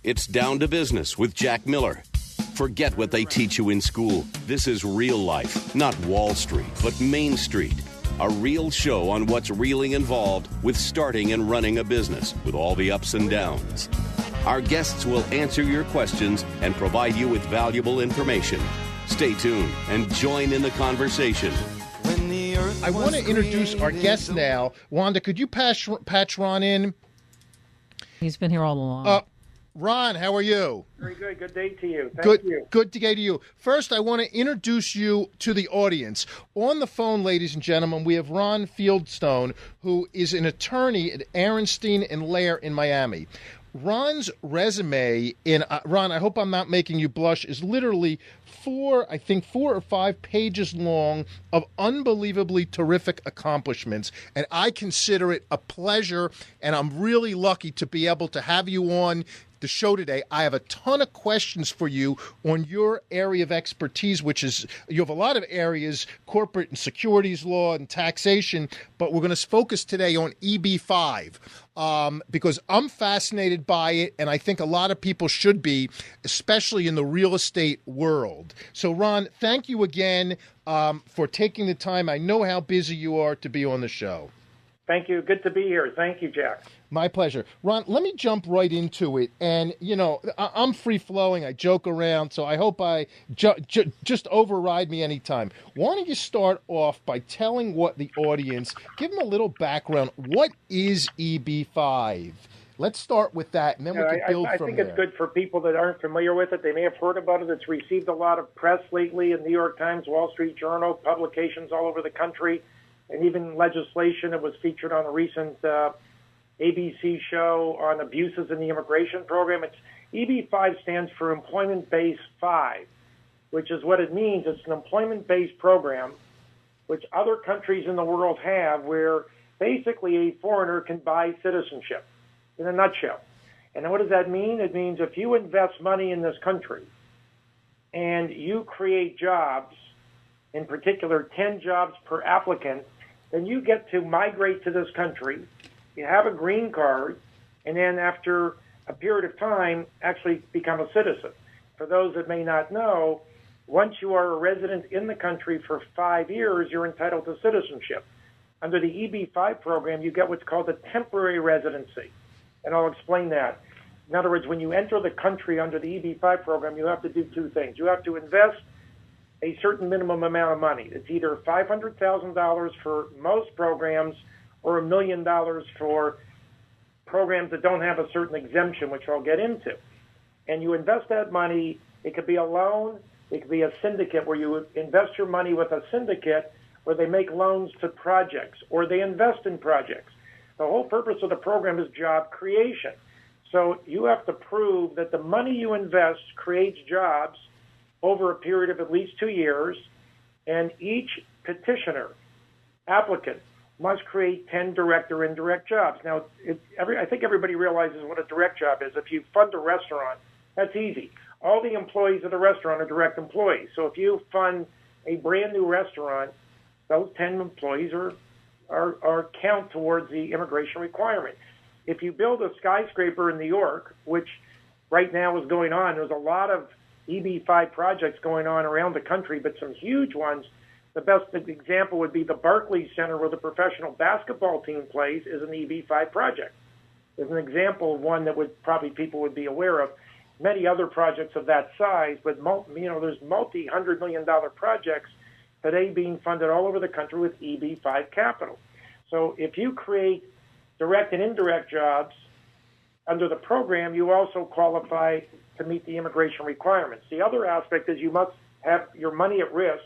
It's Down to Business with Jack Miller. Forget what they teach you in school. This is real life, not Wall Street, but Main Street. A real show on what's really involved with starting and running a business with all the ups and downs. Our guests will answer your questions and provide you with valuable information. Stay tuned and join in the conversation. I want to introduce our guest now. Wanda, could you patch Ron in? He's been here all along. Ron, how are you? Very good. Good day to you. Thank you. Good day to you. First, I want to introduce you to the audience. On the phone, ladies and gentlemen, we have Ron Fieldstone, who is an attorney at Aaronstein and Lair in Miami. Ron's resume, Ron, I hope I'm not making you blush, is literally 4 or 5 pages long of unbelievably terrific accomplishments. And I consider it a pleasure, and I'm really lucky to be able to have you on the show today. I have a ton of questions for you on your area of expertise, which is, you have a lot of areas, corporate and securities law and taxation, but we're going to focus today on EB-5 because I'm fascinated by it, and I think a lot of people should be, especially in the real estate world. So, Ron, thank you again for taking the time. I know how busy you are to be on the show. Thank you. Good to be here. Thank you, Jack. My pleasure. Ron, let me jump right into it. And, you know, I'm free-flowing. I joke around, so I hope I just override me anytime. Why don't you start off by telling the audience, give them a little background. What is EB-5? Let's start with that, and then we can build from there. I think it's good for people that aren't familiar with it. They may have heard about it. It's received a lot of press lately in New York Times, Wall Street Journal, publications all over the country, and even legislation. It was featured on a recent ABC show on abuses in the immigration program. EB-5 stands for Employment Base 5, which is what it means. It's an employment-based program which other countries in the world have, where basically a foreigner can buy citizenship, in a nutshell. And what does that mean? It means if you invest money in this country and you create jobs, in particular 10 jobs per applicant, then you get to migrate to this country. You have a green card, and then after a period of time, actually become a citizen. For those that may not know, once you are a resident in the country for 5 years, you're entitled to citizenship. Under the EB-5 program, you get what's called a temporary residency, and I'll explain that. In other words, when you enter the country under the EB-5 program, you have to do 2 things. You have to invest a certain minimum amount of money. It's either $500,000 for most programs or $1 million for programs that don't have a certain exemption, which I'll get into. And you invest that money. It could be a loan. It could be a syndicate where you invest your money with a syndicate where they make loans to projects or they invest in projects. The whole purpose of the program is job creation. So you have to prove that the money you invest creates jobs over a period of at least 2 years, and each petitioner, applicant, must create 10 direct or indirect jobs. Now, I think everybody realizes what a direct job is. If you fund a restaurant, that's easy. All the employees of the restaurant are direct employees. So if you fund a brand new restaurant, those 10 employees are count towards the immigration requirement. If you build a skyscraper in New York, which right now is going on, there's a lot of EB-5 projects going on around the country, but some huge ones. The best example would be the Barclays Center, where the professional basketball team plays, is an EB-5 project. There's an example of one that people would be aware of. Many other projects of that size, but there's multi-$100 million projects today being funded all over the country with EB-5 capital. So if you create direct and indirect jobs under the program, you also qualify to meet the immigration requirements. The other aspect is you must have your money at risk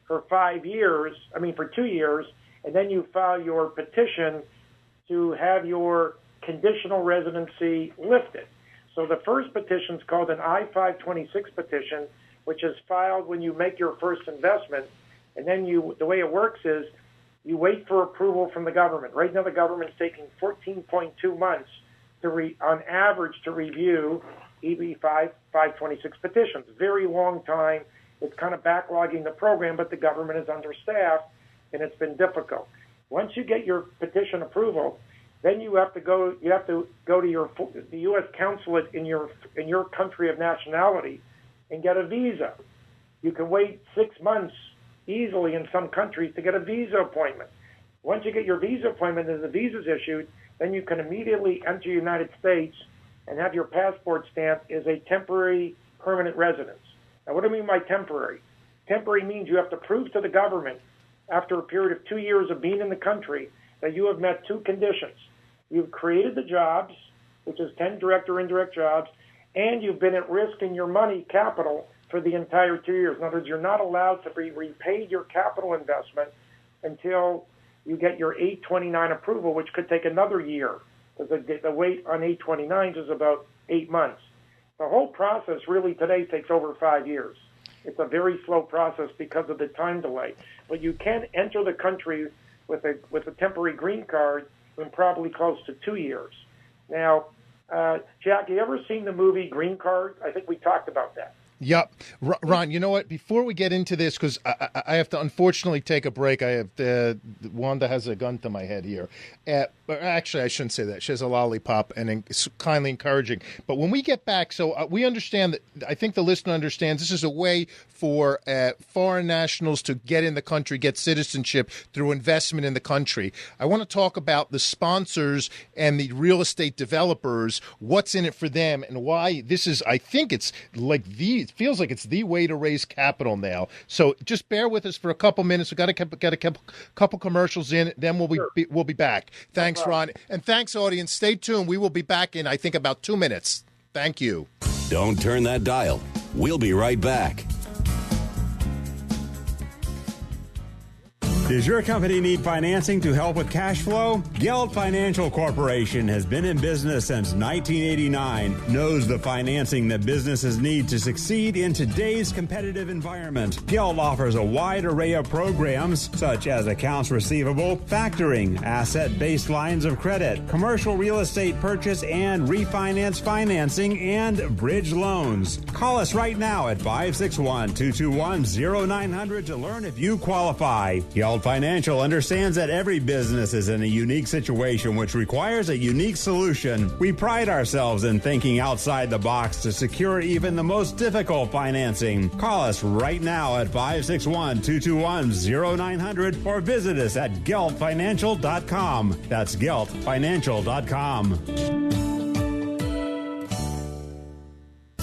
for 2 years, and then you file your petition to have your conditional residency lifted. So the first petition is called an I-526 petition, which is filed when you make your first investment, and then the way it works is you wait for approval from the government. Right now the government's taking 14.2 months on average to review EB-5 526 petitions. Very long time. It's kind of backlogging the program, but the government is understaffed, and it's been difficult. Once you get your petition approval, Then you have to go to the U.S. consulate in your country of nationality and get a visa. You can wait 6 months easily in some countries to get a visa appointment. Once you get your visa appointment and the visa's issued, then you can immediately enter the United States and have your passport stamped as a temporary permanent residence. Now, what do I mean by temporary? Temporary means you have to prove to the government after a period of 2 years of being in the country that you have met two conditions. You've created the jobs, which is 10 direct or indirect jobs, and you've been at risk in your money capital for the entire 2 years. In other words, you're not allowed to be repaid your capital investment until you get your 829 approval, which could take another year, because the wait on 829s is about 8 months. The whole process really today takes over 5 years. It's a very slow process because of the time delay. But you can enter the country with a temporary green card in probably close to 2 years. Now, Jack, you ever seen the movie Green Card? I think we talked about that. Yep. Ron, you know what? Before we get into this, because I have to unfortunately take a break. I have Wanda has a gun to my head here. Actually, I shouldn't say that. She has a lollipop and it's kindly encouraging. But when we get back, so we understand that, I think the listener understands this is a way for foreign nationals to get in the country, get citizenship through investment in the country. I want to talk about the sponsors and the real estate developers, what's in it for them, and why this is, I think it's like it feels like it's the way to raise capital now. So just bear with us for a couple minutes. We've got to get a couple commercials in, then we'll be back. Thanks, Ron. And thanks, audience. Stay tuned. We will be back in, I think, about 2 minutes. Thank you. Don't turn that dial. We'll be right back. Does your company need financing to help with cash flow? Geld Financial Corporation has been in business since 1989, knows the financing that businesses need to succeed in today's competitive environment. Geld offers a wide array of programs such as accounts receivable, factoring, asset-based lines of credit, commercial real estate purchase and refinance financing, and bridge loans. Call us right now at 561-221-0900 to learn if you qualify. Geld Financial understands that every business is in a unique situation which requires a unique solution. We pride ourselves in thinking outside the box to secure even the most difficult financing. Call us right now at 561-221-0900 or visit us at geltfinancial.com. That's geltfinancial.com.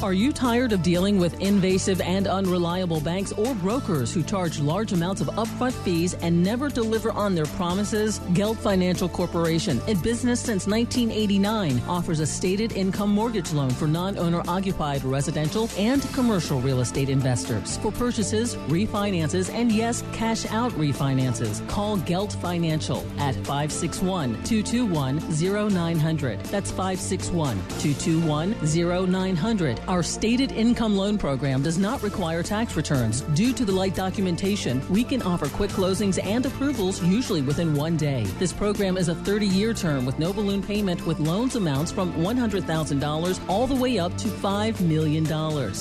Are you tired of dealing with invasive and unreliable banks or brokers who charge large amounts of upfront fees and never deliver on their promises? Geld Financial Corporation, in business since 1989, offers a stated income mortgage loan for non-owner occupied residential and commercial real estate investors. For purchases, refinances, and yes, cash out refinances, call Geld Financial at 561-221-0900. That's 561-221-0900. Our stated income loan program does not require tax returns. Due to the light documentation, we can offer quick closings and approvals usually within 1 day. This program is a 30-year term with no balloon payment, with loans amounts from $100,000 all the way up to $5 million.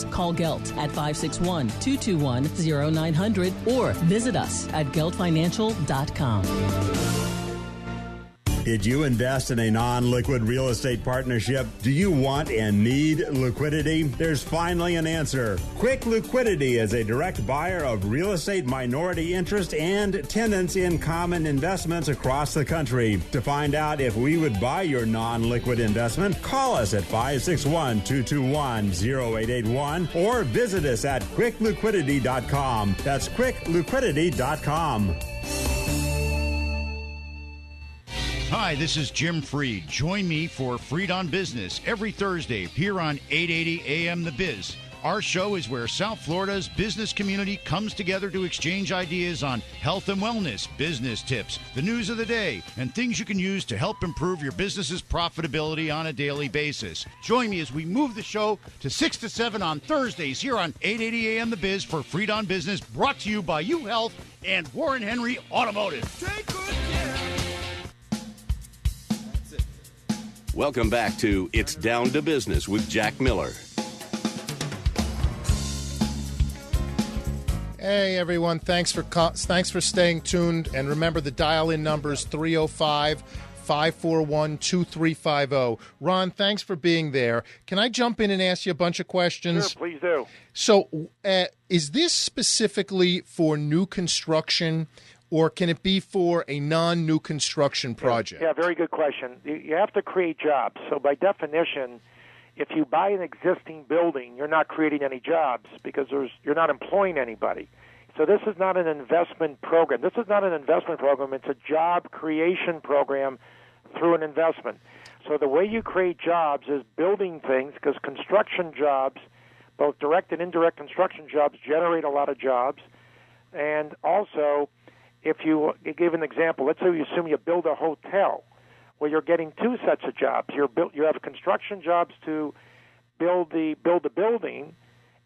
Call Gelt at 561-221-0900 or visit us at geltfinancial.com. Did you invest in a non-liquid real estate partnership? Do you want and need liquidity? There's finally an answer. Quick Liquidity is a direct buyer of real estate minority interest and tenants in common investments across the country. To find out if we would buy your non-liquid investment, call us at 561-221-0881 or visit us at quickliquidity.com. That's quickliquidity.com. Hi, this is Jim Freed. Join me for Freed on Business every Thursday here on 880 AM The Biz. Our show is where South Florida's business community comes together to exchange ideas on health and wellness, business tips, the news of the day, and things you can use to help improve your business's profitability on a daily basis. Join me as we move the show to 6 to 7 on Thursdays here on 880 AM The Biz for Freed on Business, brought to you by UHealth and Warren Henry Automotive. Take good care. Welcome back to It's Down to Business with Jack Miller. Hey, everyone. Thanks for staying tuned. And remember, the dial-in number is 305 541-2350. Ron, thanks for being there. Can I jump in and ask you a bunch of questions? Sure, please do. So is this specifically for new construction, or can it be for a non-new construction project? Yeah, very good question. You have to create jobs. So by definition, if you buy an existing building, you're not creating any jobs because you're not employing anybody. So this is not an investment program. This is not an investment program. It's a job creation program through an investment. So the way you create jobs is building things, because construction jobs, both direct and indirect construction jobs, generate a lot of jobs. And also, if you give an example, let's say you assume you build a hotel, well, you're getting two sets of jobs. You have construction jobs to build the building,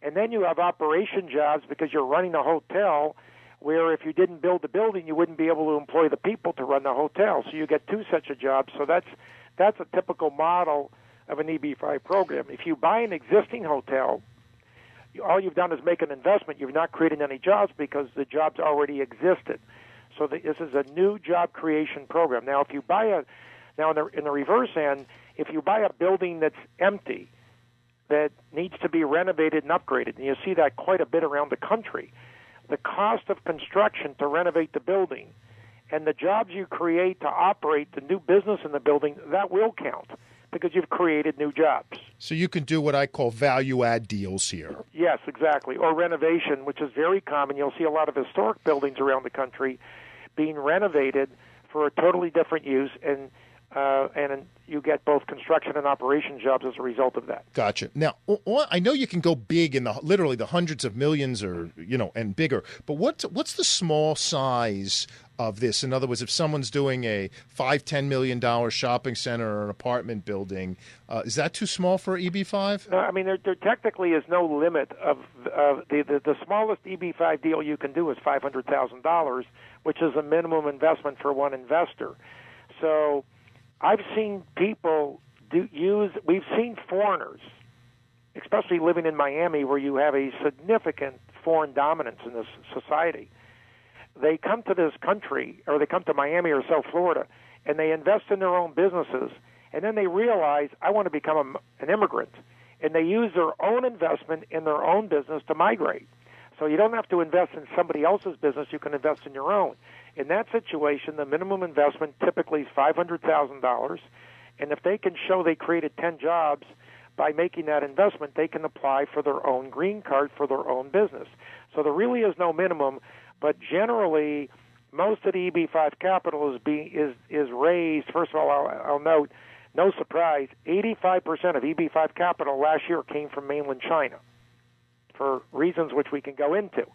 and then you have operation jobs because you're running a hotel, where if you didn't build the building, you wouldn't be able to employ the people to run the hotel. So you get two sets of jobs. So that's a typical model of an EB-5 program. If you buy an existing hotel, all you've done is make an investment. You've not created any jobs because the jobs already existed. So this is a new job creation program. Now, if you buy in the reverse end, if you buy a building that's empty, that needs to be renovated and upgraded, and you see that quite a bit around the country, the cost of construction to renovate the building and the jobs you create to operate the new business in the building, that will count because you've created new jobs. So you can do what I call value-add deals here. Yes, exactly. Or renovation, which is very common. You'll see a lot of historic buildings around the country being renovated for a totally different use, and you get both construction and operation jobs as a result of that. Gotcha. Now, I know you can go big in literally the hundreds of millions, or and bigger. But what's the small size of this? In other words, if someone's doing a $5-10 million shopping center or an apartment building, is that too small for EB-5? No, I mean there technically is no limit of the smallest EB-5 deal you can do is $500,000, which is a minimum investment for one investor. So I've seen people we've seen foreigners, especially living in Miami, where you have a significant foreign dominance in this society. They come to this country, or they come to Miami or South Florida, and they invest in their own businesses, and then they realize, I want to become an immigrant, and they use their own investment in their own business to migrate. So you don't have to invest in somebody else's business, you can invest in your own. In that situation, the minimum investment typically is $500,000, and if they can show they created 10 jobs by making that investment, they can apply for their own green card for their own business. So there really is no minimum, but generally, most of the EB-5 capital is raised. First of all, I'll note, no surprise, 85% of EB-5 capital last year came from mainland China, for reasons which we can go into.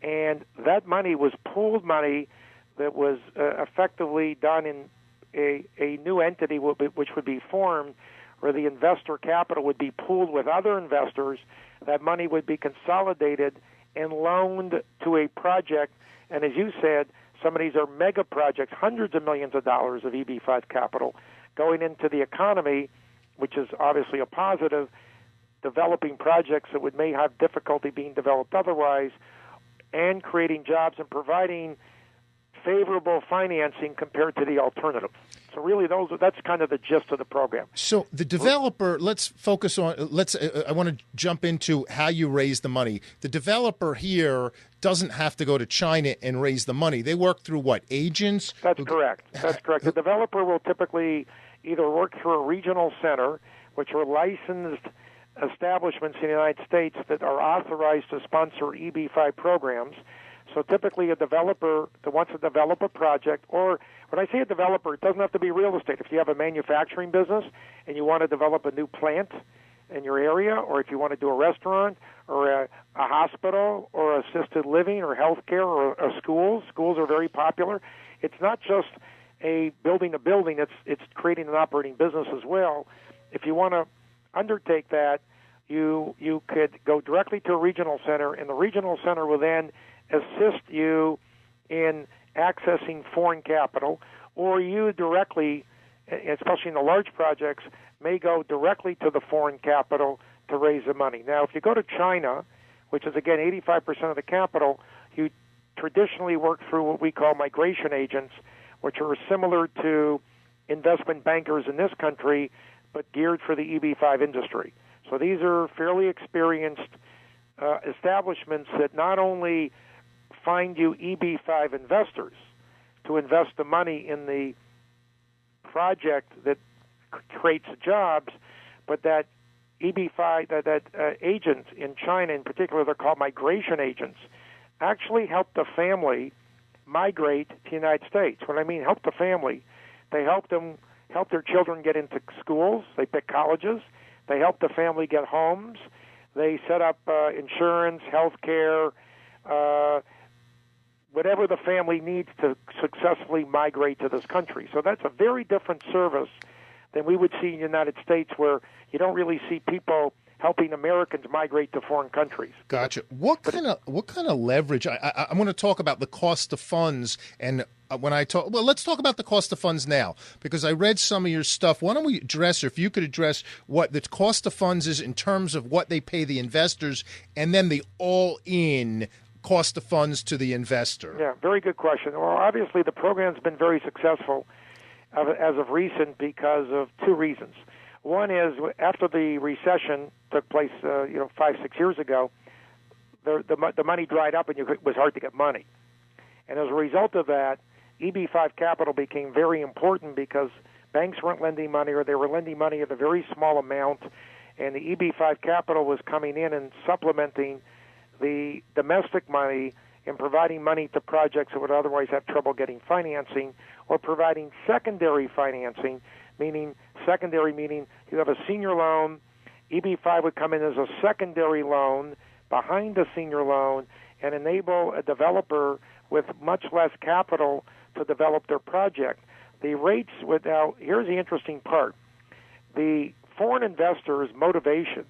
And that money was pooled money that was effectively done in a new entity which would be formed, where the investor capital would be pooled with other investors. That money would be consolidated and loaned to a project. And as you said, some of these are mega projects, hundreds of millions of dollars of EB-5 capital going into the economy, which is obviously a positive, developing projects that may have difficulty being developed otherwise, and creating jobs and providing favorable financing compared to the alternative. So really, that's kind of the gist of the program. So the developer, let's focus on. I want to jump into how you raise the money. The developer here doesn't have to go to China and raise the money. They work through what, agents? That's correct. That's correct. The developer will typically either work through a regional center, which are licensed establishments in the United States that are authorized to sponsor EB-5 programs. So typically a developer that wants to develop a project, or when I say a developer, it doesn't have to be real estate. If you have a manufacturing business and you want to develop a new plant in your area, or if you want to do a restaurant or a hospital or assisted living or healthcare or schools are very popular. It's not just building a building, it's creating an operating business as well. If you want to undertake that, you could go directly to a regional center, and the regional center will then assist you in accessing foreign capital, or you directly, especially in the large projects, may go directly to the foreign capital to raise the money. Now, if you go to China, which is, again, 85% of the capital, you traditionally work through what we call migration agents, which are similar to investment bankers in this country, but geared for the EB-5 industry. So these are fairly experienced establishments that not only find you EB-5 investors to invest the money in the project that creates jobs, but that EB-5, that agents in China in particular, they're called migration agents, actually help the family migrate to the United States. When I mean help the family, they help their children get into schools, they pick colleges, they help the family get homes, they set up insurance, health care, whatever the family needs to successfully migrate to this country. So that's a very different service than we would see in the United States, where you don't really see people helping Americans migrate to foreign countries. Gotcha. What kind of leverage? I want to talk about the cost of funds, and let's talk about the cost of funds now, because I read some of your stuff. Why don't we address, or if you could address, what the cost of funds is in terms of what they pay the investors, and then the all-in cost of funds to the investor? Yeah, very good question. Well, obviously the program's been very successful as of recent because of two reasons. One is, after the recession took place 5-6 years ago, the money dried up and it was hard to get money. And as a result of that, EB-5 capital became very important because banks weren't lending money, or they were lending money at a very small amount, and the EB-5 capital was coming in and supplementing the domestic money and providing money to projects that would otherwise have trouble getting financing, or providing secondary financing, meaning you have a senior loan, EB-5 would come in as a secondary loan behind the senior loan and enable a developer with much less capital to develop their project. The rates here's the interesting part. The foreign investor's motivation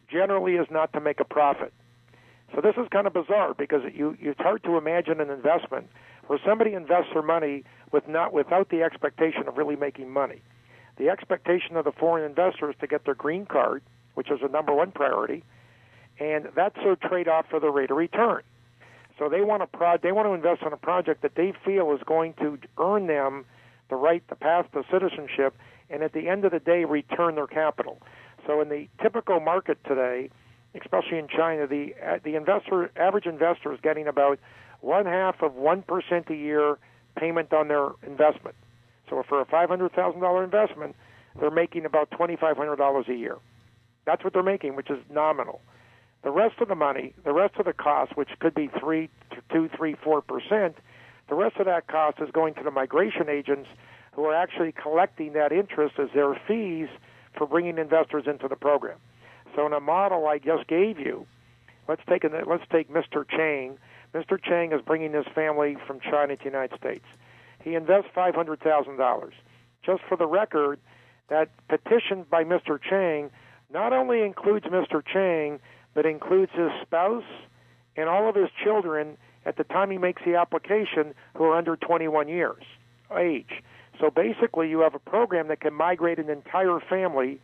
generally is not to make a profit. So this is kind of bizarre, because it's hard to imagine an investment where somebody invests their money without the expectation of really making money. The expectation of the foreign investor is to get their green card, which is the number one priority, and that's their trade-off for the rate of return. So they want to invest in a project that they feel is going to earn them the path to citizenship, and at the end of the day, return their capital. So in the typical market today, especially in China, the average investor is getting about 0.5% a year payment on their investment. So for a $500,000 investment, they're making about $2,500 a year. That's what they're making, which is nominal. The rest of the money, the rest of the cost, which could be 4%, the rest of that cost is going to the migration agents, who are actually collecting that interest as their fees for bringing investors into the program. So in a model I just gave you, let's take Mr. Chang. Mr. Chang is bringing his family from China to the United States. He invests $500,000. Just for the record, that petition by Mr. Chang not only includes Mr. Chang, but includes his spouse and all of his children at the time he makes the application, who are under 21 years age. So basically, you have a program that can migrate an entire family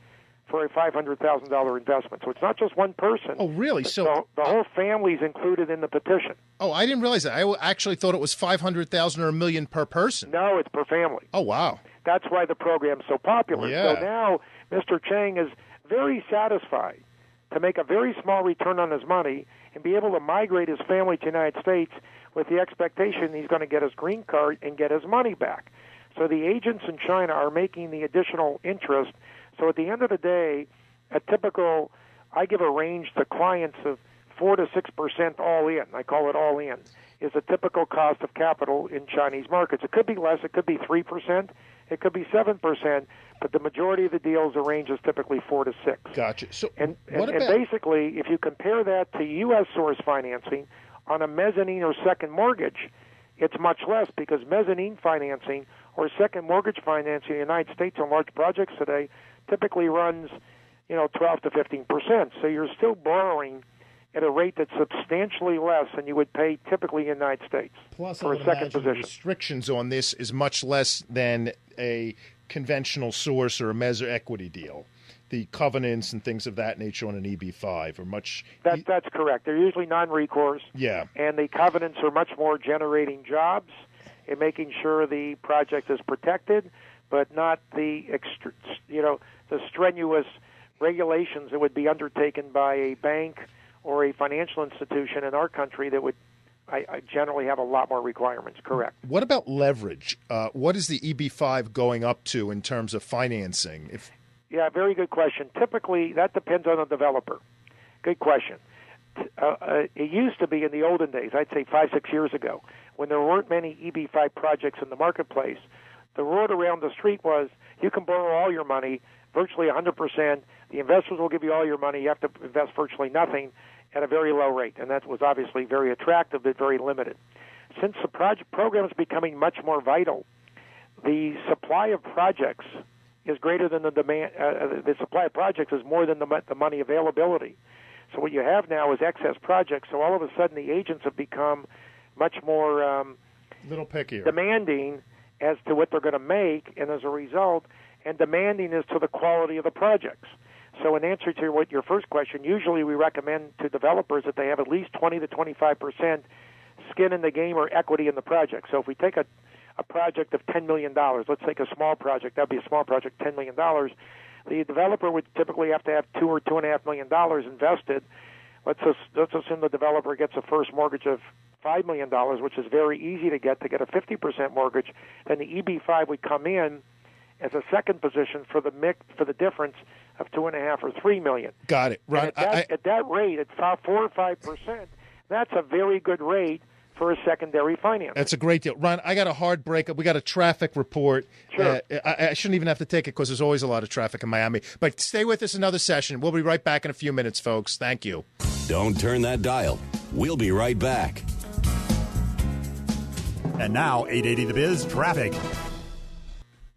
for a $500,000 investment. So it's not just one person. Oh, really? So the whole family is included in the petition. Oh, I didn't realize that. I actually thought it was $500,000 or $1 million per person. No, it's per family. Oh, wow. That's why the program's so popular. Yeah. So now Mr. Chang is very satisfied to make a very small return on his money and be able to migrate his family to the United States with the expectation he's going to get his green card and get his money back. So the agents in China are making the additional interest. So at the end of the day, I give a range to clients of 4 to 6% all in. I call it all in, is a typical cost of capital in Chinese markets. It could be less. It could be 3%. It could be 7%. But the majority of the deals, the range is typically 4 to 6. Gotcha. So and basically, if you compare that to U.S. source financing on a mezzanine or second mortgage, it's much less, because mezzanine financing or second mortgage financing in the United States on large projects today typically runs, 12 to 15%. So you're still borrowing at a rate that's substantially less than you would pay typically in the United States for a second position. Restrictions on this is much less than a conventional source or a mezz equity deal. The covenants and things of that nature on an EB-5 are much... That's correct. They're usually non-recourse. Yeah. And the covenants are much more generating jobs and making sure the project is protected. but not the the strenuous regulations that would be undertaken by a bank or a financial institution in our country that would I generally have a lot more requirements. Correct. What about leverage? What is the EB-5 going up to in terms of financing? Yeah, very good question. Typically, that depends on the developer. Good question. It used to be in the olden days, I'd say 5-6 years ago, when there weren't many EB-5 projects in the marketplace, the word around the street was you can borrow all your money, virtually 100%. The investors will give you all your money. You have to invest virtually nothing at a very low rate, and that was obviously very attractive but very limited. Since the program is becoming much more vital, the supply of projects is greater than the demand. The supply of projects is more than the money availability. So what you have now is excess projects. So all of a sudden, the agents have become much more little pickier, demanding as to what they're going to make, and as a result, and demanding as to the quality of the projects. So in answer to your first question, usually we recommend to developers that they have at least 20 to 25% skin in the game or equity in the project. So if we take a project of $10 million, let's take a small project, that would be a small project, $10 million, the developer would typically have to have $2 or $2.5 million invested. Let's assume the developer gets a first mortgage of $5 million, which is very easy to get a 50% mortgage. Then the EB-5 would come in as a second position for the difference of $2.5 or $3 million. Got it. Ron, at that rate, at 4 or 5%, that's a very good rate for a secondary finance. That's a great deal. Ron, I got a hard break. We got a traffic report. Sure. I shouldn't even have to take it because there's always a lot of traffic in Miami. But stay with us another session. We'll be right back in a few minutes, folks. Thank you. Don't turn that dial. We'll be right back. And now, 880 The Biz traffic.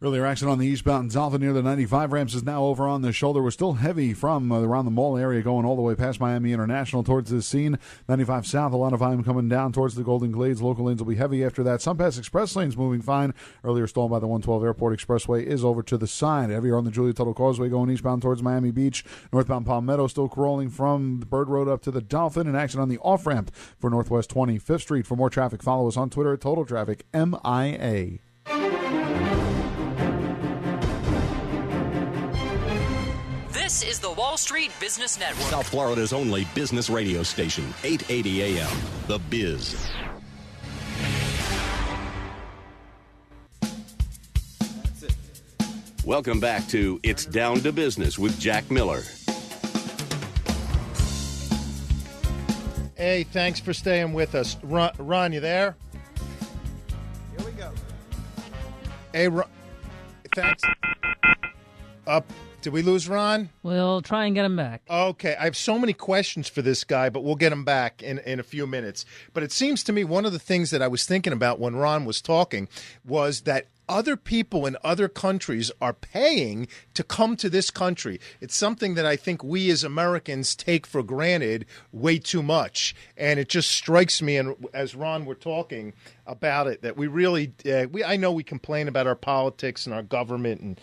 Earlier action on the eastbound Dolphin near the 95 ramps is now over on the shoulder. We're still heavy from around the mall area going all the way past Miami International towards this scene. 95 south, a lot of volume coming down towards the Golden Glades. Local lanes will be heavy after that. Some Pass Express lanes moving fine. Earlier stalled by the 112 Airport Expressway is over to the side. Heavier on the Julia Tuttle Causeway going eastbound towards Miami Beach. Northbound Palmetto still crawling from the Bird Road up to the Dolphin. And action on the off-ramp for Northwest 25th Street. For more traffic, follow us on Twitter at Total Traffic MIA. This is the Wall Street Business Network. South Florida's only business radio station, 880 AM, The Biz. That's it. Welcome back to It's Down to Business with Jack Miller. Hey, thanks for staying with us. Ron, you there? Here we go. Hey, Ron, thanks. Did we lose Ron? We'll try and get him back. Okay, I have so many questions for this guy, but we'll get him back in a few minutes. But it seems to me one of the things that I was thinking about when Ron was talking was that other people in other countries are paying to come to this country. It's something that I think we as Americans take for granted way too much. And it just strikes me, and as Ron were talking about it, that we really, I know we complain about our politics and our government, and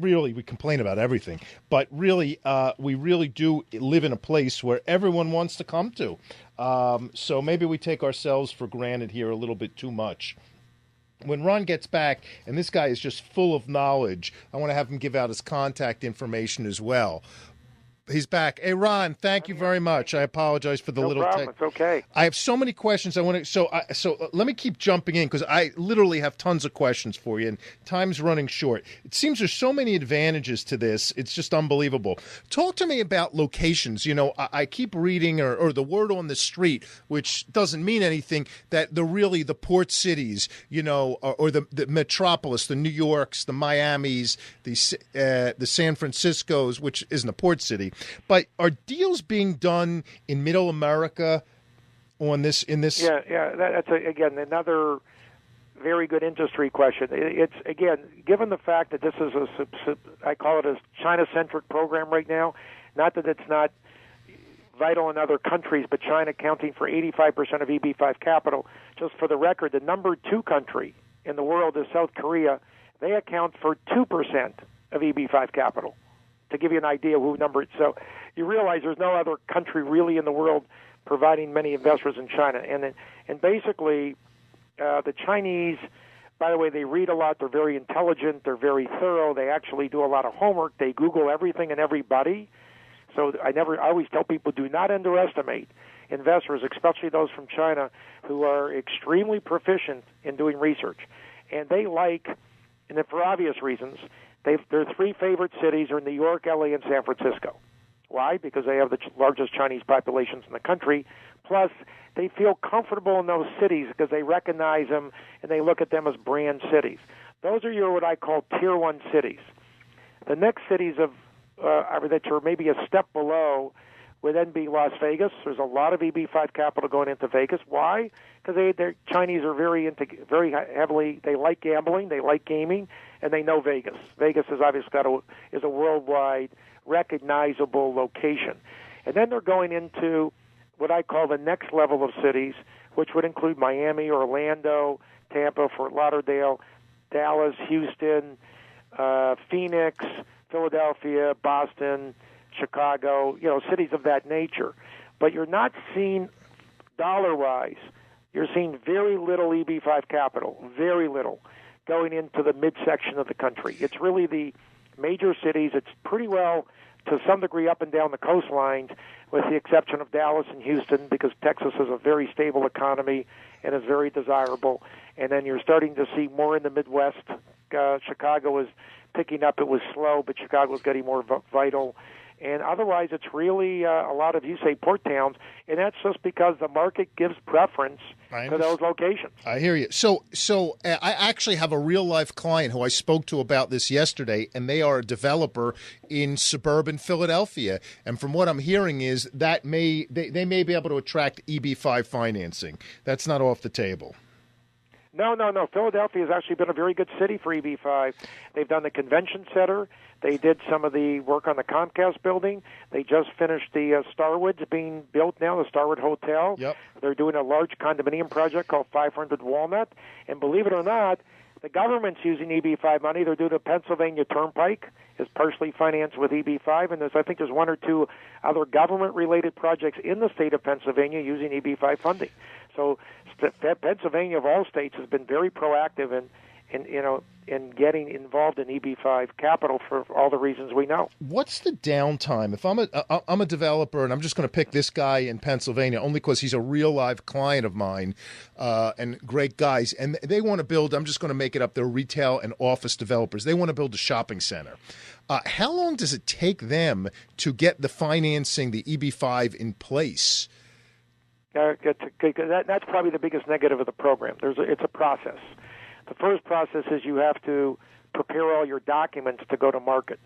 really we complain about everything. But really, we really do live in a place where everyone wants to come to. So maybe we take ourselves for granted here a little bit too much. When Ron gets back, and this guy is just full of knowledge, I want to have him give out his contact information as well. He's back. Hey, Ron, thank you very much. I apologize for the little problem. It's okay. I have so many questions. I want to. So let me keep jumping in because I literally have tons of questions for you, and time's running short. It seems there's so many advantages to this. It's just unbelievable. Talk to me about locations. You know, I keep reading or the word on the street, which doesn't mean anything, that the port cities, you know, or the metropolis, the New Yorks, the Miamis, the San Franciscos, which isn't a port city. But are deals being done in Middle America on this? Yeah. That's again another very good industry question. It's again, given the fact that this is I call it a China-centric program right now. Not that it's not vital in other countries, but China accounting for 85% of EB-5 capital. Just for the record, the number 2 country in the world is South Korea. They account for 2% of EB-5 capital. To give you an idea of who numbered. So you realize there's no other country really in the world providing many investors in China. And basically, the Chinese by the way, they read a lot. They're very intelligent. They're very thorough. They actually do a lot of homework. They Google everything and everybody. So I always tell people, do not underestimate investors, especially those from China, who are extremely proficient in doing research. And they like, and for obvious reasons, their three favorite cities are New York, LA, and San Francisco. Why? Because they have the largest Chinese populations in the country. Plus, they feel comfortable in those cities because they recognize them and they look at them as brand cities. Those are your what I call Tier 1 cities. The next cities that are maybe a step below would then be Las Vegas. There's a lot of EB-5 capital going into Vegas. Why? Because the Chinese are very heavily. They like gambling, they like gaming, and they know Vegas. Vegas is obviously is a worldwide recognizable location. And then they're going into what I call the next level of cities, which would include Miami, Orlando, Tampa, Fort Lauderdale, Dallas, Houston, Phoenix, Philadelphia, Boston, Chicago, cities of that nature. But you're not seeing dollar-wise, you're seeing very little EB-5 capital, very little, going into the midsection of the country. It's really the major cities. It's pretty well, to some degree, up and down the coastlines, with the exception of Dallas and Houston, because Texas is a very stable economy and is very desirable. And then you're starting to see more in the Midwest. Chicago is picking up. It was slow, but Chicago is getting more vital. And otherwise, it's really a lot of, you say, port towns, and that's just because the market gives preference to those locations. I hear you. So I actually have a real-life client who I spoke to about this yesterday, and they are a developer in suburban Philadelphia. And from what I'm hearing is that they may be able to attract EB-5 financing. That's not off the table. No. Philadelphia has actually been a very good city for EB-5. They've done the convention center. They did some of the work on the Comcast building. They just finished the Starwood's being built now, the Starwood Hotel. Yep. They're doing a large condominium project called 500 Walnut. And believe it or not, the government's using EB-5 money. They're doing the Pennsylvania Turnpike. It's partially financed with EB-5, and I think there's one or two other government-related projects in the state of Pennsylvania using EB-5 funding. So Pennsylvania, of all states, has been very proactive in getting involved in EB-5 capital for all the reasons we know. What's the downtime? If I'm a developer and I'm just going to pick this guy in Pennsylvania only because he's a real live client of mine and great guys, and they want to build, I'm just going to make it up, they're retail and office developers. They want to build a shopping center. How long does it take them to get the financing, the EB-5 in place? That's probably the biggest negative of the program. It's a process. The first process is you have to prepare all your documents to go to market.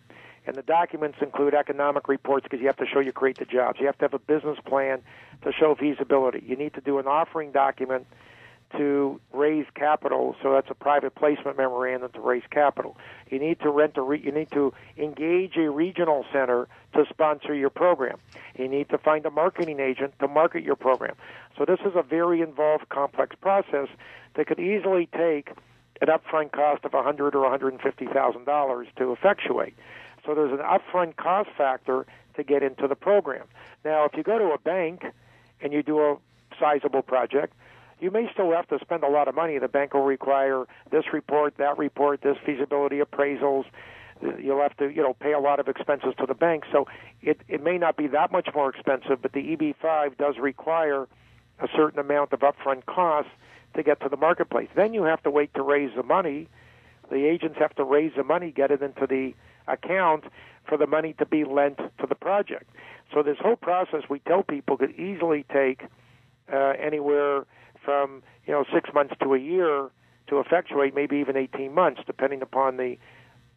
And the documents include economic reports because you have to show you create the jobs. You have to have a business plan to show feasibility. You need to do an offering document to raise capital, so that's a private placement memorandum to raise capital. You need to you need to engage a regional center to sponsor your program. You need to find a marketing agent to market your program. So this is a very involved, complex process that could easily take an upfront cost of $100,000 or $150,000 to effectuate. So there's an upfront cost factor to get into the program. Now, if you go to a bank and you do a sizable project, you may still have to spend a lot of money. The bank will require this report, that report, this feasibility appraisals. You'll have to, pay a lot of expenses to the bank. So it may not be that much more expensive, but the EB-5 does require a certain amount of upfront costs to get to the marketplace. Then you have to wait to raise the money. The agents have to raise the money, get it into the account for the money to be lent to the project. So this whole process, we tell people, could easily take anywhere from 6 months to a year to effectuate, maybe even 18 months, depending upon the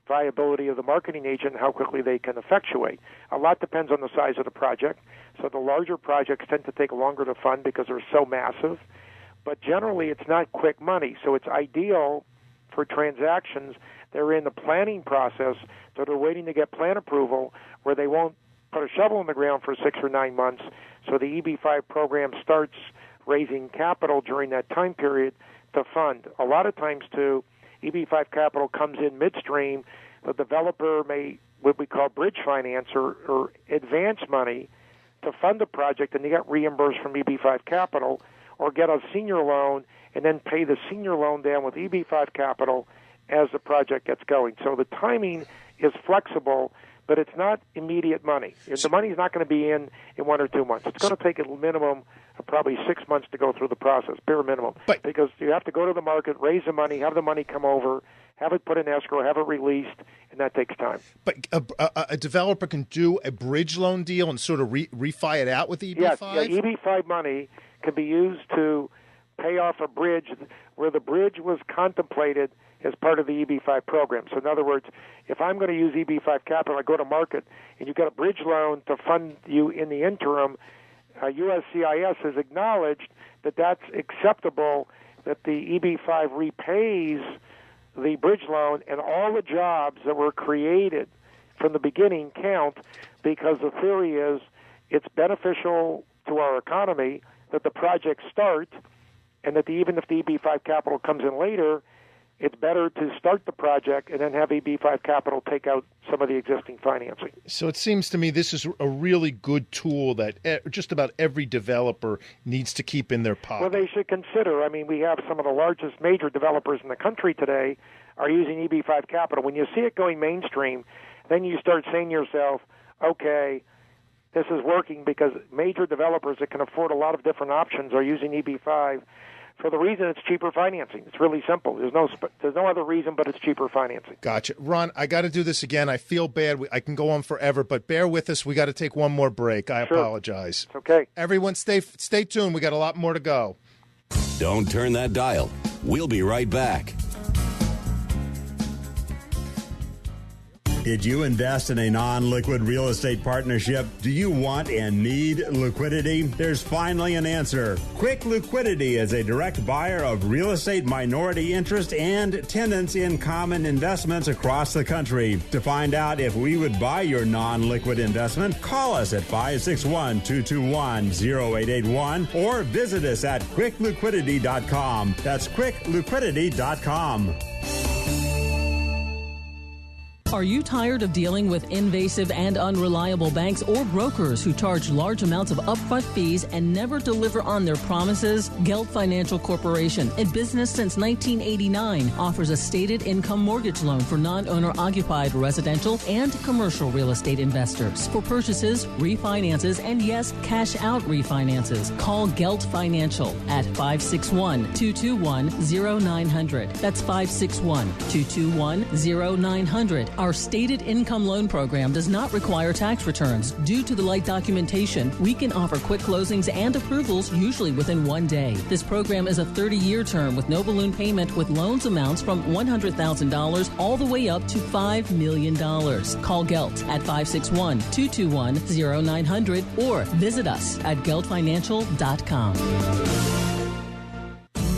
viability of the marketing agent and how quickly they can effectuate. A lot depends on the size of the project. So the larger projects tend to take longer to fund because they're so massive. But generally, it's not quick money. So it's ideal for transactions that are in the planning process, so they're waiting to get plan approval, where they won't put a shovel in the ground for 6 or 9 months. So the EB-5 program starts raising capital during that time period to fund. A lot of times, too, EB-5 capital comes in midstream. The developer may, what we call bridge finance or advance money to fund the project, and they get reimbursed from EB-5 capital, or get a senior loan and then pay the senior loan down with EB-5 capital as the project gets going. So the timing is flexible, but it's not immediate money. The money's not going to be in 1 or 2 months. It's going to take a minimum of probably 6 months to go through the process, bare minimum, because you have to go to the market, raise the money, have the money come over, have it put in escrow, have it released, and that takes time. But a developer can do a bridge loan deal and sort of refi it out with EB-5? Yes, EB-5 money can be used to pay off a bridge where the bridge was contemplated as part of the EB-5 program. So in other words, if I'm going to use EB-5 capital, I go to market, and you get a bridge loan to fund you in the interim, USCIS has acknowledged that that's acceptable, that the EB-5 repays the bridge loan, and all the jobs that were created from the beginning count, because the theory is it's beneficial to our economy that the project start, and that even if the EB-5 capital comes in later, it's better to start the project and then have EB-5 capital take out some of the existing financing. So it seems to me this is a really good tool that just about every developer needs to keep in their pocket. Well, they should consider. I mean, we have some of the largest major developers in the country today are using EB-5 capital. When you see it going mainstream, then you start saying to yourself, okay, this is working, because major developers that can afford a lot of different options are using EB-5 for the reason it's cheaper financing. It's really simple. There's no other reason, but it's cheaper financing. Gotcha. Ron, I got to do this again. I feel bad. I can go on forever, but bear with us. We got to take one more break. I apologize. It's okay. Everyone, stay tuned. We got a lot more to go. Don't turn that dial. We'll be right back. Did you invest in a non-liquid real estate partnership? Do you want and need liquidity? There's finally an answer. Quick Liquidity is a direct buyer of real estate minority interest and tenants in common investments across the country. To find out if we would buy your non-liquid investment, call us at 561-221-0881 or visit us at quickliquidity.com. That's quickliquidity.com. Are you tired of dealing with invasive and unreliable banks or brokers who charge large amounts of upfront fees and never deliver on their promises? Gelt Financial Corporation, in business since 1989, offers a stated income mortgage loan for non-owner occupied residential and commercial real estate investors for purchases, refinances, and yes, cash out refinances. Call Gelt Financial at 561-221-0900. That's 561-221-0900. Our stated income loan program does not require tax returns. Due to the light documentation, we can offer quick closings and approvals usually within 1 day. This program is a 30-year term with no balloon payment, with loans amounts from $100,000 all the way up to $5 million. Call Gelt at 561-221-0900 or visit us at geltfinancial.com.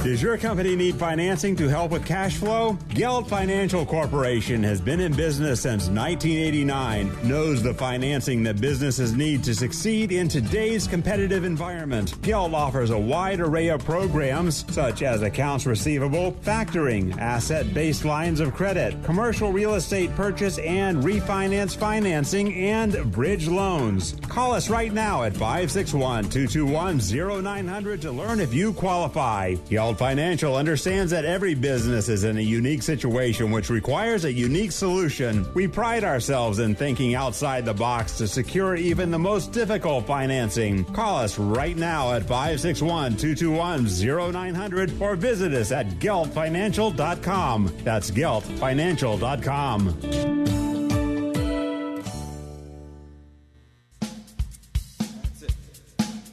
Does your company need financing to help with cash flow? Gelt Financial Corporation has been in business since 1989, knows the financing that businesses need to succeed in today's competitive environment. Gelt offers a wide array of programs such as accounts receivable, factoring, asset-based lines of credit, commercial real estate purchase and refinance financing, and bridge loans. Call us right now at 561-221-0900 to learn if you qualify. Gelt Financial understands that every business is in a unique situation which requires a unique solution. We pride ourselves in thinking outside the box to secure even the most difficult financing. Call us right now at 561-221-0900 or visit us at geltfinancial.com. That's geltfinancial.com.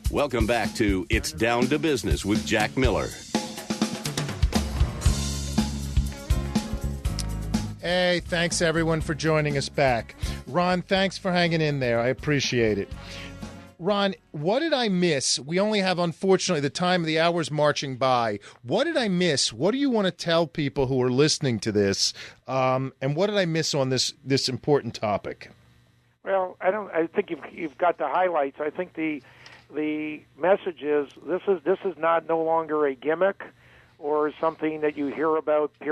Welcome back to It's Down to Business with Jack Miller. Hey, thanks everyone for joining us back. Ron, thanks for hanging in there. I appreciate it. Ron, what did I miss? We only have, unfortunately, the time of the hours marching by. What did I miss? What do you want to tell people who are listening to this? And what did I miss on this important topic? Well, I think you've got the highlights. I think the message is this is not no longer a gimmick or something that you hear about in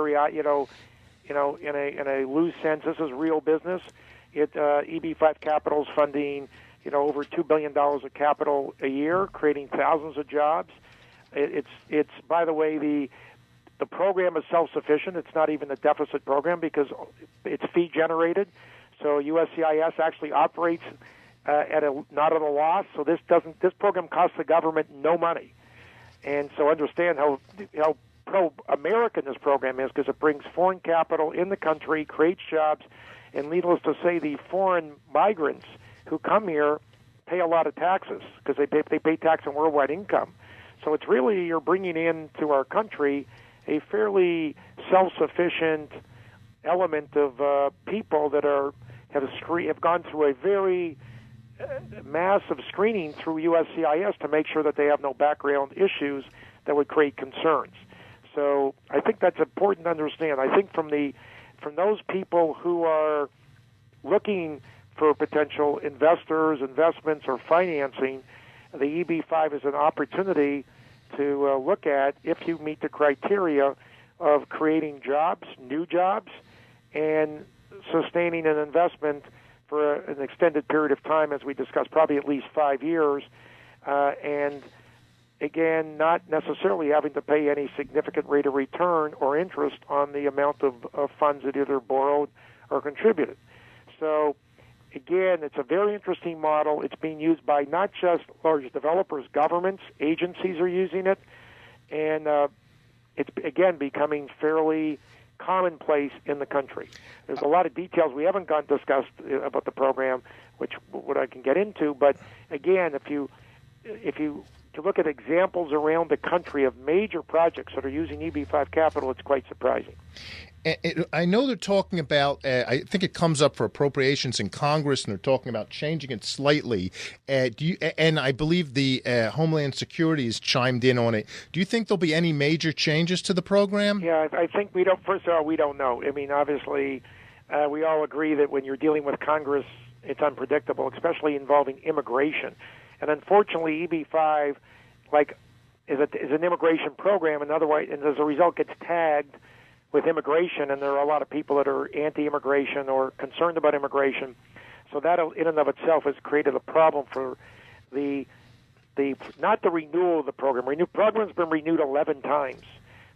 a loose sense. This is real business. EB-5 Capital's funding over $2 billion of capital a year, creating thousands of jobs. It's by the way, the program is self-sufficient. It's not even a deficit program because it's fee-generated. So USCIS actually operates not at a loss. So this program costs the government no money. And so understand how pro-American this program is, because it brings foreign capital in the country, creates jobs, and needless to say, the foreign migrants who come here pay a lot of taxes because they pay tax on worldwide income. So it's really, you're bringing into our country a fairly self-sufficient element of people that have gone through a very massive screening through USCIS to make sure that they have no background issues that would create concerns. So I think that's important to understand. I think from those people who are looking for potential investors, investments, or financing, the EB-5 is an opportunity to look at if you meet the criteria of creating jobs, new jobs, and sustaining an investment for an extended period of time, as we discussed, probably at least 5 years, and again, not necessarily having to pay any significant rate of return or interest on the amount of funds that either borrowed or contributed. So, again, it's a very interesting model. It's being used by not just large developers, governments, agencies are using it, and it's, again, becoming fairly commonplace in the country. There's a lot of details we haven't discussed about the program, what I can get into, but, again, if you to look at examples around the country of major projects that are using EB-5 capital, it's quite surprising. I know they're talking about, I think it comes up for appropriations in Congress, and they're talking about changing it slightly. And I believe the Homeland Security has chimed in on it. Do you think there'll be any major changes to the program? Yeah, I think we don't. First of all, we don't know. I mean, obviously, we all agree that when you're dealing with Congress, it's unpredictable, especially involving immigration. And unfortunately, EB-5, is an immigration program, and as a result, gets tagged with immigration, and there are a lot of people that are anti-immigration or concerned about immigration. So that, in and of itself, has created a problem for not the renewal of the program. Program's been renewed 11 times,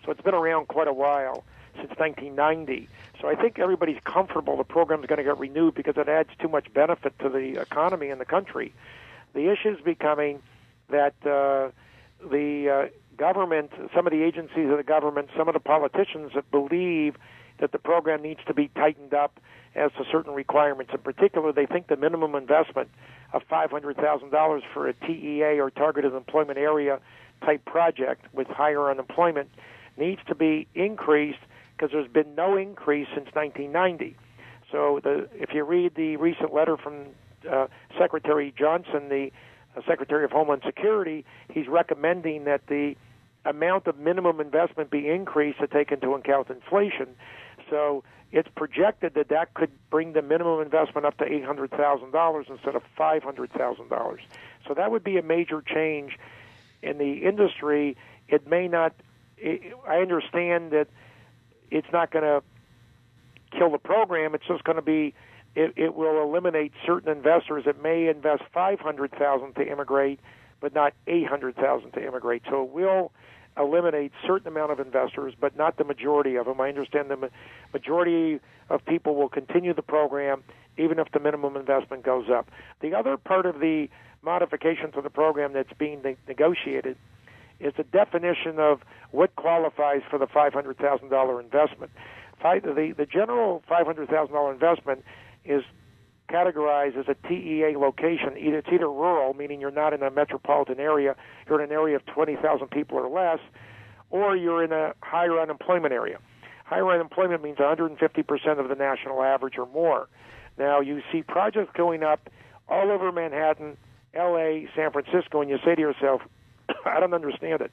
so it's been around quite a while, since 1990. So I think everybody's comfortable the program's going to get renewed because it adds too much benefit to the economy and the country. The issue is becoming that the government, some of the agencies of the government, some of the politicians that believe that the program needs to be tightened up as to certain requirements. In particular, they think the minimum investment of $500,000 for a TEA or targeted employment area type project with higher unemployment needs to be increased because there's been no increase since 1990. So if you read the recent letter from Secretary Johnson, the Secretary of Homeland Security, he's recommending that the amount of minimum investment be increased to take into account inflation. So it's projected that could bring the minimum investment up to $800,000 instead of $500,000. So that would be a major change in the industry. It may not, I understand that it's not going to kill the program. It's just going to be, it will eliminate certain investors that may invest $500,000 to immigrate, but not $800,000 to immigrate. So it will eliminate certain amount of investors, but not the majority of them. I understand the majority of people will continue the program, even if the minimum investment goes up. The other part of the modification to the program that's being negotiated is the definition of what qualifies for the $500,000 investment. The general $500,000 investment is categorized as a TEA location. It's either rural, meaning you're not in a metropolitan area, you're in an area of 20,000 people or less, or you're in a higher unemployment area. Higher unemployment means 150% of the national average or more. Now, you see projects going up all over Manhattan, L.A., San Francisco, and you say to yourself, I don't understand it.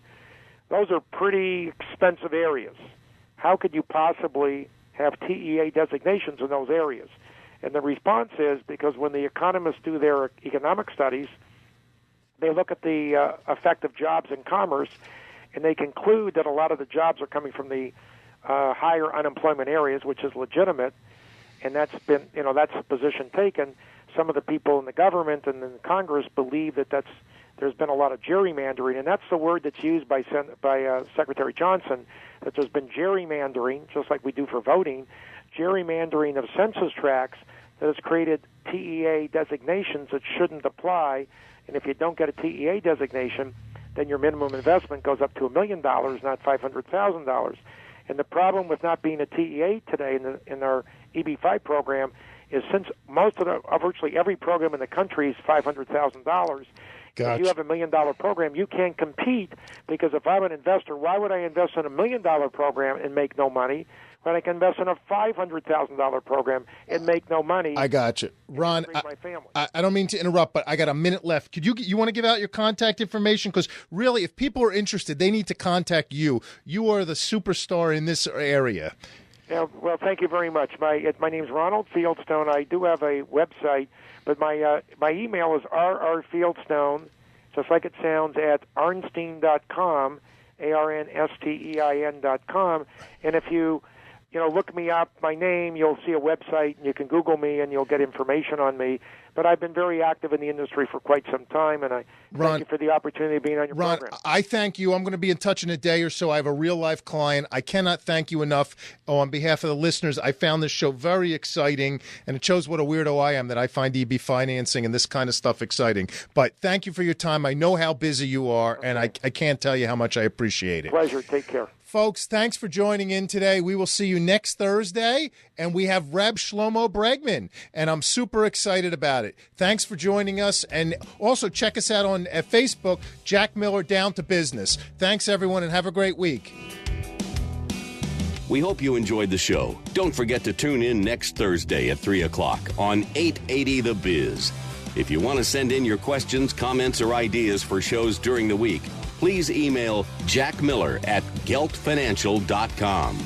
Those are pretty expensive areas. How could you possibly have TEA designations in those areas? And the response is because when the economists do their economic studies, they look at the effect of jobs and commerce, and they conclude that a lot of the jobs are coming from the higher unemployment areas, which is legitimate, and that's the position taken. Some of the people in the government and in Congress believe that there's been a lot of gerrymandering, and that's the word that's used by Secretary Johnson, that there's been gerrymandering, just like we do for voting, gerrymandering of census tracts that has created TEA designations that shouldn't apply. And if you don't get a TEA designation, then your minimum investment goes up to $1 million, not $500,000. And the problem with not being a TEA today in our EB-5 program is since virtually every program in the country is $500,000. Gotcha. If you have $1 million program, you can't compete, because if I'm an investor, why would I invest in $1 million program and make no money when I can invest in a $500,000 program and make no money? I got you, Ron. I don't mean to interrupt, but I got a minute left. Could you want to give out your contact information? Because really, if people are interested, they need to contact you. You are the superstar in this area. Yeah, well, thank you very much. My name's Ronald Fieldstone. I do have a website, but my email is rrfieldstone, just like it sounds, at arnstein.com, ARNSTEIN.com. And if you look me up, my name, you'll see a website, and you can Google me, and you'll get information on me. But I've been very active in the industry for quite some time, and I thank you for the opportunity of being on your program. I thank you. I'm going to be in touch in a day or so. I have a real-life client. I cannot thank you enough. On behalf of the listeners, I found this show very exciting, and it shows what a weirdo I am, that I find EB financing and this kind of stuff exciting. But thank you for your time. I know how busy you are, and I can't tell you how much I appreciate it. Pleasure. Take care. Folks, thanks for joining in today. We will see you next Thursday, and we have Reb Shlomo Bregman, and I'm super excited about it. Thanks for joining us, and also check us out on Facebook, Jack Miller Down to Business. Thanks, everyone, and have a great week. We hope you enjoyed the show. Don't forget to tune in next Thursday at 3 o'clock on 880 The Biz. If you want to send in your questions, comments, or ideas for shows during the week, please email jackmiller@geltfinancial.com.